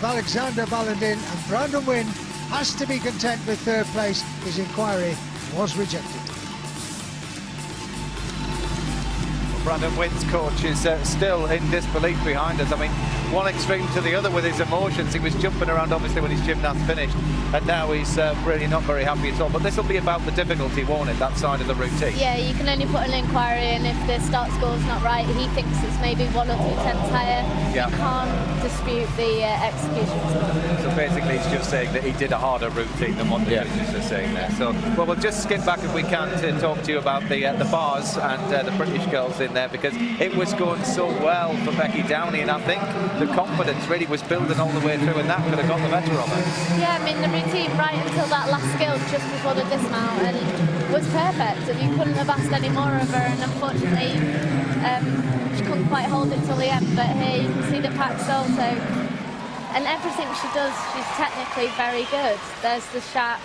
Alexander Ballandin, and Brandon Wynne has to be content with third place. His inquiry was rejected. Brandon Wynne's coach is still in disbelief behind us. I mean, one extreme to the other with his emotions. He was jumping around obviously when his gymnast finished, and now he's really not very happy at all. But this will be about the difficulty, won't it, that side of the routine? Yeah, you can only put an inquiry in if the start score's not right. He thinks it's maybe 1 or 2 tenths higher. Yeah. You can't dispute the execution score. So basically he's just saying that he did a harder routine than what the judges are saying there. So, well, we'll just skip back if we can to talk to you about the bars and the British girls in there, because it was going so well for Becky Downey, and I think the confidence really was building all the way through, and that could have got the better of her. Yeah, I mean, the routine right until that last skill just before the dismount and was perfect, and you couldn't have asked any more of her, and unfortunately she couldn't quite hold it till the end. But here you can see the packs also, and everything she does, she's technically very good. There's the shot.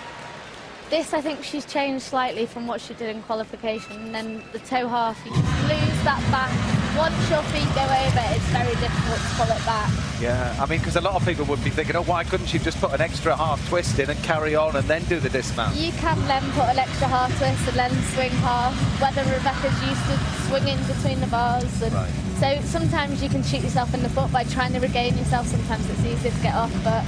This, I think she's changed slightly from what she did in qualification, and then the toe half, you just lose that back. Once your feet go over, it's very difficult to pull it back. Yeah, I mean, because a lot of people would be thinking, oh, why couldn't she just put an extra half twist in and carry on and then do the dismount? You can then put an extra half twist and then swing half, whether Rebecca's used to swinging between the bars. And right. So sometimes you can shoot yourself in the foot by trying to regain yourself. Sometimes it's easier to get off, but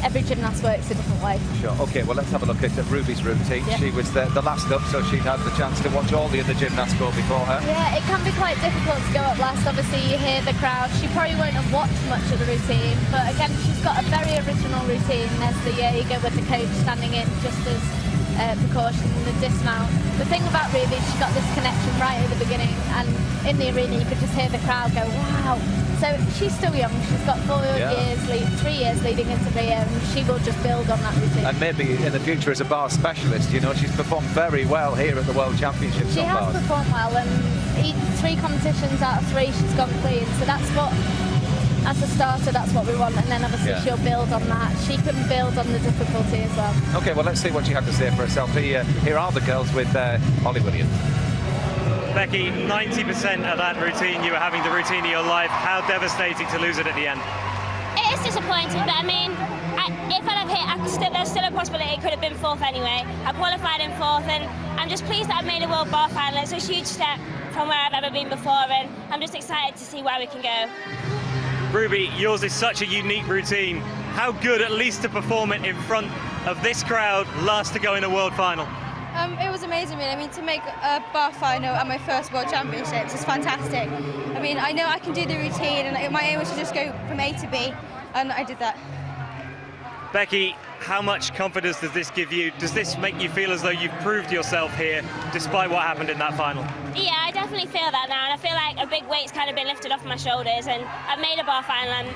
every gymnast works a different way. Sure. Okay, well, let's have a look at Ruby's routine. Yeah. She was the last up, so she'd had the chance to watch all the other gymnasts go before her. Yeah, it can be quite difficult to go up last. Obviously, you hear the crowd. She probably won't have watched much of the routine, but again, she's got a very original routine. There's the you go with the coach standing in just as precaution in the dismount. The thing about Ruby, she got this connection right at the beginning, and in the arena you could just hear the crowd go, wow. So she's still young. She's got 3 years leading into Rio, and she will just build on that routine. And maybe in the future as a bar specialist, you know, she's performed very well here at the World Championships. She has performed well, and 3 competitions out of 3 she's gone clean. So that's what, as a starter, that's what we want. And then obviously she'll build on that. She can build on the difficulty as well. Okay, well, let's see what she had to say for herself. Here are the girls with Ollie Williams. Becky, 90% of that routine, you were having the routine of your life. How devastating to lose it at the end. It is disappointing, but I mean, if I'd have hit, there's still a possibility it could have been 4th anyway. I qualified in 4th, and I'm just pleased that I've made a World Bar Final. It's a huge step from where I've ever been before, and I'm just excited to see where we can go. Ruby, yours is such a unique routine. How good, at least to perform it in front of this crowd, last to go in a World Final? It was amazing, really. I mean, to make a bar final at my first World Championships is fantastic. I mean, I know I can do the routine, and my aim was to just go from A to B, and I did that. Becky, how much confidence does this give you? Does this make you feel as though you've proved yourself here, despite what happened in that final? Yeah, I definitely feel that now, and I feel like a big weight's kind of been lifted off my shoulders, and I've made a bar final, and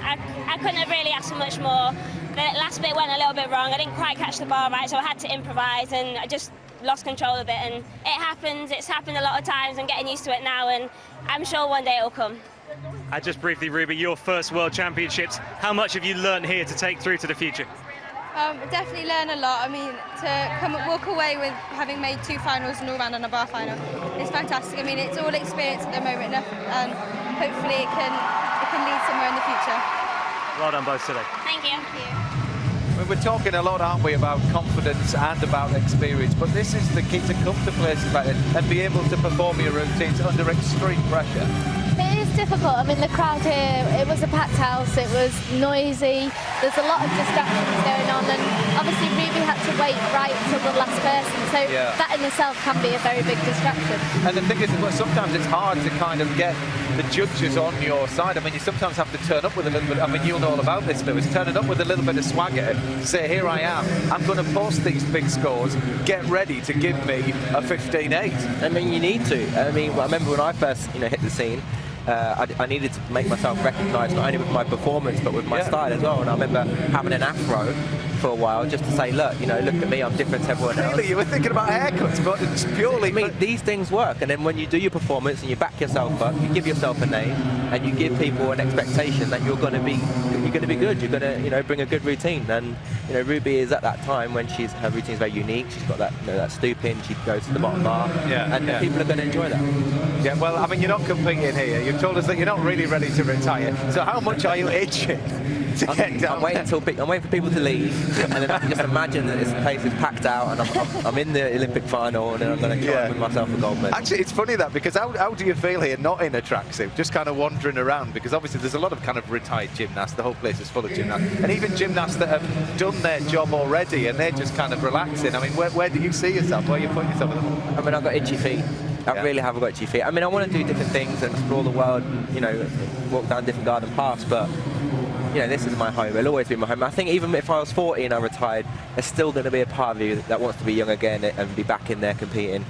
I couldn't have really asked for much more. The last bit went a little bit wrong. I didn't quite catch the bar right, so I had to improvise, and I just lost control of it, and it happens. It's happened a lot of times. I'm getting used to it now, and I'm sure one day it'll come. Just briefly, Ruby, your first World Championships, how much have you learned here to take through to the future? Definitely learn a lot. I mean, to walk away with having made 2 finals and all round on a bar final, it's fantastic. I mean, it's all experience at the moment, and hopefully it can lead somewhere in the future. Well done both today. Thank you. We're talking a lot, aren't we, about confidence and about experience, but this is the key, to come to places like this and be able to perform your routines under extreme pressure. It is difficult. I mean, the crowd here, it was a packed house, it was noisy, there's a lot of distractions going on, and obviously Ruby had to wait right till the last person, so that in itself can be a very big distraction. And the thing is, well, sometimes it's hard to kind of get the judges on your side. I mean, you sometimes have to turn up with a little bit, I mean, you'll know all about this, Lewis, turning up with a little bit of swagger, say, here I am, I'm going to post these big scores, get ready to give me a 15.8. I mean, you need to. I mean, I remember when I first, hit the scene, I needed to make myself recognised not only with my performance but with my style as well. And I remember having an afro for a while just to say, look, look at me, I'm different to everyone else. Really, you were thinking about haircuts, but it's purely... I mean, these things work, and then when you do your performance and you back yourself up, you give yourself a name, and you give people an expectation that you're going to be good. You're going to, bring a good routine. And Ruby is at that time when her routine is very unique. She's got that, that stooping. She goes to the bottom bar, and people are going to enjoy that. Yeah, well, I mean, you're not competing here. You're you've told us that you're not really ready to retire. So how much are you itching to get down? I'm waiting for people to leave, and then I can just imagine that this place is packed out, and I'm in the Olympic final, and then I'm going to try and win myself a gold medal. Actually, it's funny that, because how do you feel here, not in a tracksuit, just kind of wandering around? Because obviously there's a lot of kind of retired gymnasts. The whole place is full of gymnasts, and even gymnasts that have done their job already, and they're just kind of relaxing. I mean, where do you see yourself? Where are you putting yourself at the moment? I mean, I've got itchy feet. I really have got itchy feet. I mean, I want to do different things and explore the world, and, you know, walk down different garden paths, but you know, this is my home. It'll always be my home. I think even if I was 40 and I retired, there's still going to be a part of you that wants to be young again and be back in there competing.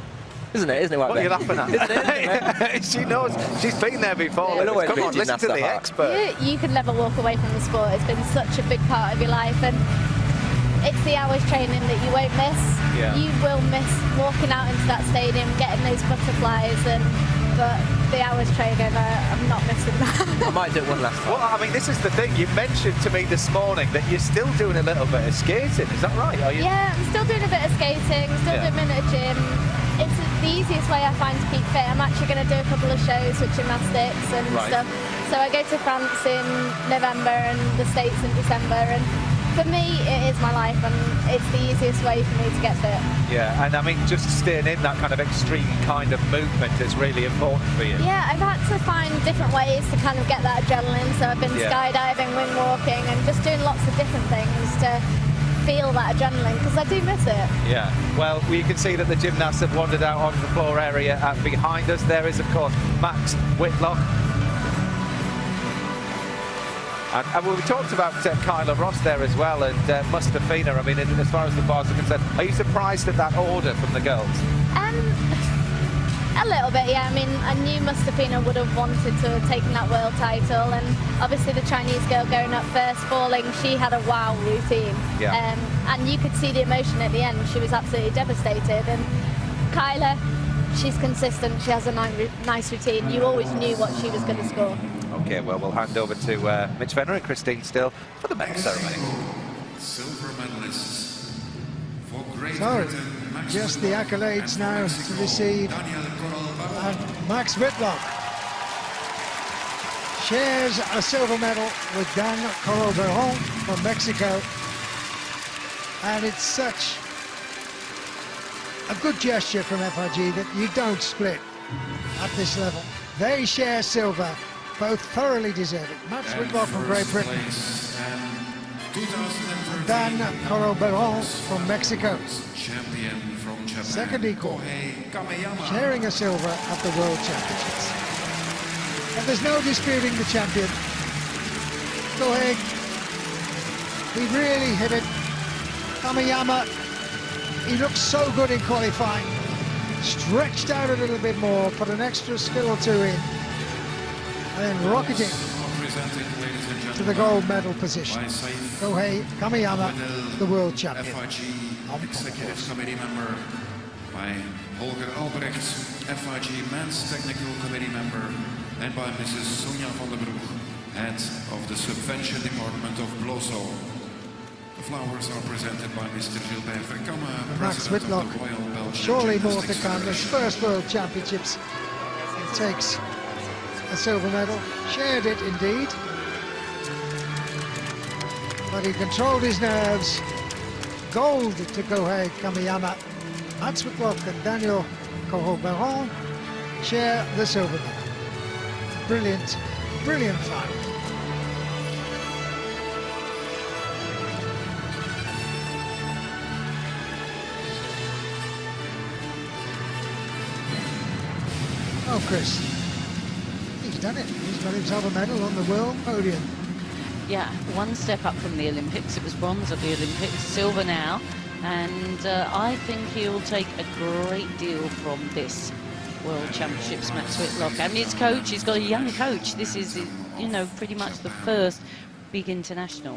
Isn't it? Isn't it? What are you laughing at? Isn't it? She knows. She's been there before. Yeah. Come on, listen to the expert. You can never walk away from the sport. It's been such a big part of your life, and it's the hours training that you won't miss. Yeah. You will miss walking out into that stadium, getting those butterflies, but the hours training, I'm not missing that. I might do it one last time. Well, I mean, this is the thing. You mentioned to me this morning that you're still doing a little bit of skating. Is that right? Are you? Yeah, I'm still doing a bit of skating, still doing a minute of gym. It's the easiest way I find to keep fit. I'm actually going to do a couple of shows with gymnastics and stuff. So I go to France in November and the States in December, and for me, it is my life, and it's the easiest way for me to get fit. Yeah, and I mean, just staying in that kind of extreme kind of movement is really important for you. Yeah, I've had to find different ways to kind of get that adrenaline. So I've been skydiving, wind walking, and just doing lots of different things to feel that adrenaline, because I do miss it. Yeah, well, you can see that the gymnasts have wandered out onto the floor area behind us. There is, of course, Max Whitlock. And we talked about Kyla Ross there as well, and Mustafina. I mean, as far as the bars are concerned, are you surprised at that order from the girls? A little bit, yeah. I mean, I knew Mustafina would have wanted to have taken that world title, and obviously the Chinese girl going up first, falling, she had a wow routine. Yeah. And you could see the emotion at the end. She was absolutely devastated. And Kyla, she's consistent. She has a nice routine. You always knew what she was going to score. Okay, well, we'll hand over to Mitch Venner and Christine Still for the medal ceremony. Silver medalists for Great So, Britain. just the accolades now to receive. And Max Whitlock shares a silver medal with Dan Coroberon from Mexico. And it's such a good gesture from FIG that you don't split at this level. They share silver, both thoroughly deserving. Max Whitlock from Great Britain and Dan Coroberon from Mexico. Champion from Japan. Second equal, sharing a silver at the World Championships. And there's no disputing the champion. Kohei, he really hit it. Kamiyama, he looked so good in qualifying. Stretched out a little bit more, put an extra skill or two in, and then rocketing to the gold medal position. Kohei Kamiyama, the world champion. FIG Executive Committee member by Holger Albrecht, FIG Men's Technical Committee member, and by Mrs. Sonja van der Broek, head of the Subvention Department of BLOSO. The flowers are presented by Mr. Gilbert Verkamme, Max President Whitlock, of the Royal Belgian surely more to Gymnastics come. His Federation. first World Championships. He takes a silver medal. Shared it indeed. But he controlled his nerves. Gold to Kohei Kamiyama. Max Whitlock and Daniel Coroberon share the silver medal. Brilliant, brilliant final. Oh, Chris, he's done it. He's got himself a medal on the world podium. Yeah, one step up from the Olympics. It was bronze at the Olympics, silver now. And I think he'll take a great deal from this World Championships, Max Whitlock. And his coach, he's got a young coach. This is, you know, pretty much the first big international.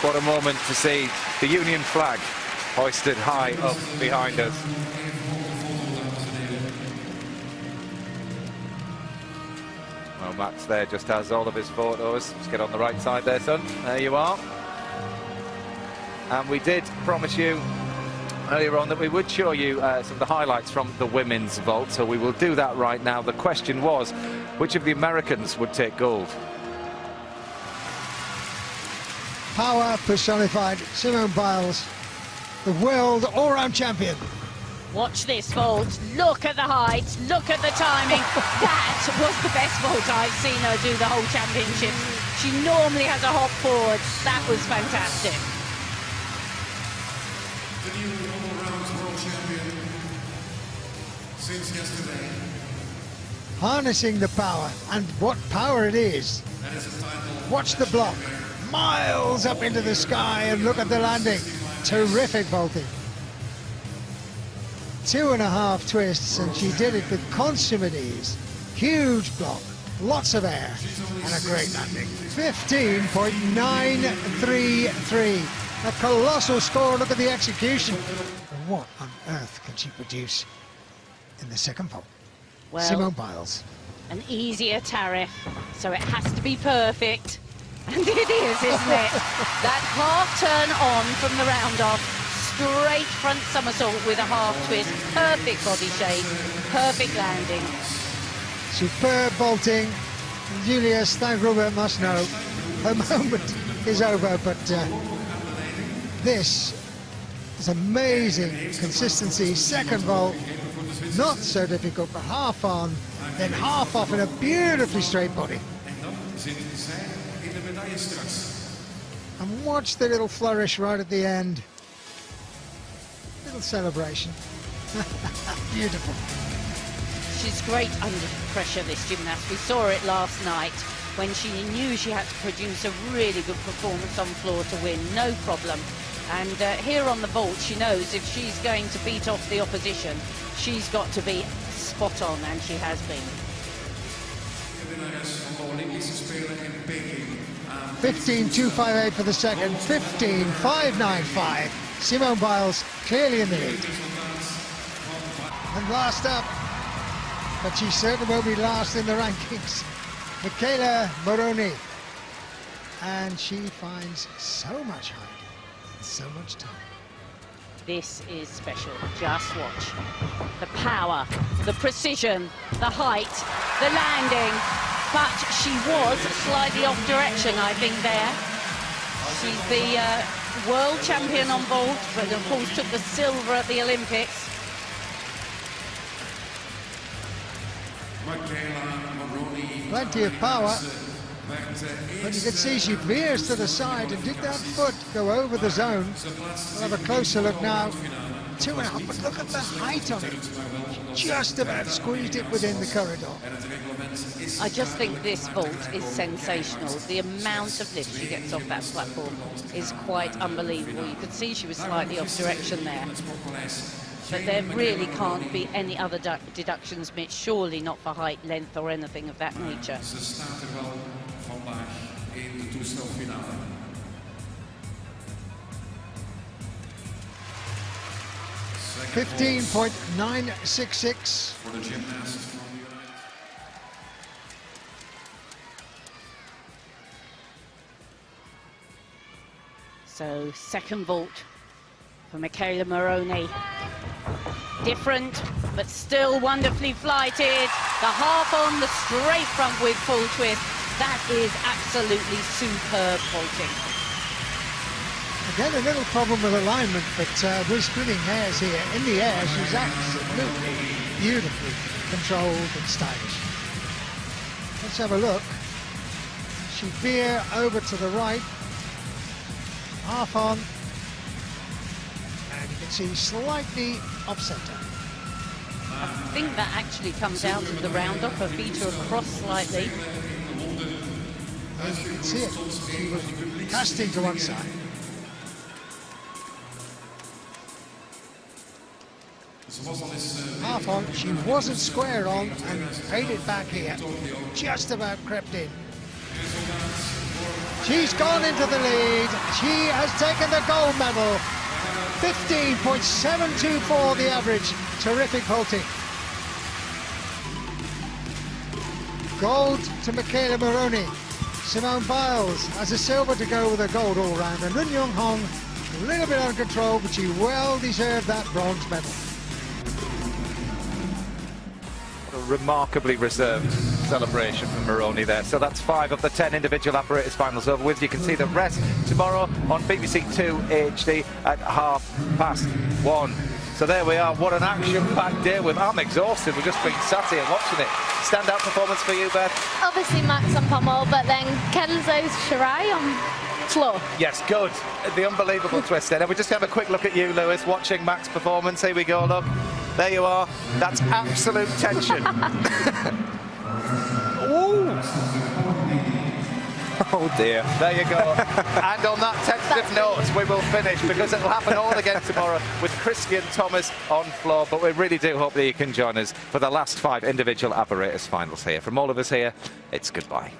What a moment to see the Union flag hoisted high up behind us. Well, Max there just has all of his photos. Let's get on the right side there, son. There you are. And we did promise you earlier on that we would show you some of the highlights from the women's vault, so we will do that right now. The question was, which of the Americans would take gold? Power personified, Simone Biles, the world all-round champion. Watch this vault. Look at the heights. Look at the timing. That was the best vault I've seen her do the whole championship. She normally has a hop forward. That was fantastic. The new all-round world champion since yesterday. Harnessing the power, and what power it is. Watch the block. Miles up into the sky, and look at the landing. Terrific vaulting. 2.5 twists, and she did it with consummate ease. Huge block, lots of air, and a great landing. 15.933. A colossal score. Look at the execution. What on earth can she produce in the second vault? Well, Simone Biles. An easier tariff, so it has to be perfect. And it is, isn't it? That half turn on from the round off, straight front somersault with a half twist, perfect body shape, perfect landing. Superb vaulting. Julia Steingruber must know her moment is over, but this is amazing consistency. Second vault, not so difficult, but half on, then half off in a beautifully straight body. And watch the little flourish right at the end. Little celebration. Beautiful. She's great under pressure, this gymnast. We saw it last night when she knew she had to produce a really good performance on floor to win, no problem. And here on the vault, she knows if she's going to beat off the opposition, she's got to be spot on, and she has been. 15.258 for the second, 15.595. Simone Biles clearly in the lead. And last up, but she certainly won't be last in the rankings, Michaela Moroni. And she finds so much height, so much time. This is special. Just watch. The power, the precision, the height, the landing. But she was slightly off direction, I think, there. She's the world champion on vault, but of course took the silver at the Olympics. Plenty of power, but you can see she veers to the side, and did that foot go over the zone? We'll have a closer look now. 2.5, but look at the height on it. Just about squeezed it within the corridor. I just think this vault is sensational. The amount of lift she gets off that platform is quite unbelievable. You could see she was slightly off direction there. But there really can't be any other deductions, Mitch, surely not for height, length or anything of that nature. 15.966. For the gymnast from the United. So second vault for Michaela Moroni. Different, but still wonderfully flighted. The half on, the straight front with full twist. That is absolutely superb vaulting. Again, a little problem with alignment, but we're splitting hairs here. In the air, she's absolutely beautifully controlled and stylish. Let's have a look. She veer over to the right, half on, and you can see slightly off centre. I think that actually comes out of the round off. Her feet are across slightly. And you can see it. She was casting to one side. Half on, she wasn't square on and paid it back here. Just about crept in. She's gone into the lead. She has taken the gold medal. 15.724 the average. Terrific vaulting. Gold to Michaela Moroney. Simone Biles has a silver to go with a gold all-round. And Run Young Hong, a little bit out of control, but she well deserved that bronze medal. A remarkably reserved celebration from Moroney there. So that's 5 of the 10 individual apparatus finals over with. You can see the rest tomorrow on BBC 2 HD at 1:30. So there we are. What an action-packed day with. I'm exhausted. We've just been sat here watching it. Standout performance for you, Beth? Obviously Max on pommel, but then Kenzo's Shirai on floor. Yes, good. The unbelievable twist there. And we just have a quick look at you, Lewis, watching Mac's performance. Here we go, look. There you are. That's absolute tension. Ooh. Oh dear. There you go. And on that tentative note, we will finish, because it'll happen all again tomorrow with Christian Thomas on floor. But we really do hope that you can join us for the last 5 individual apparatus finals here. From all of us here, it's goodbye.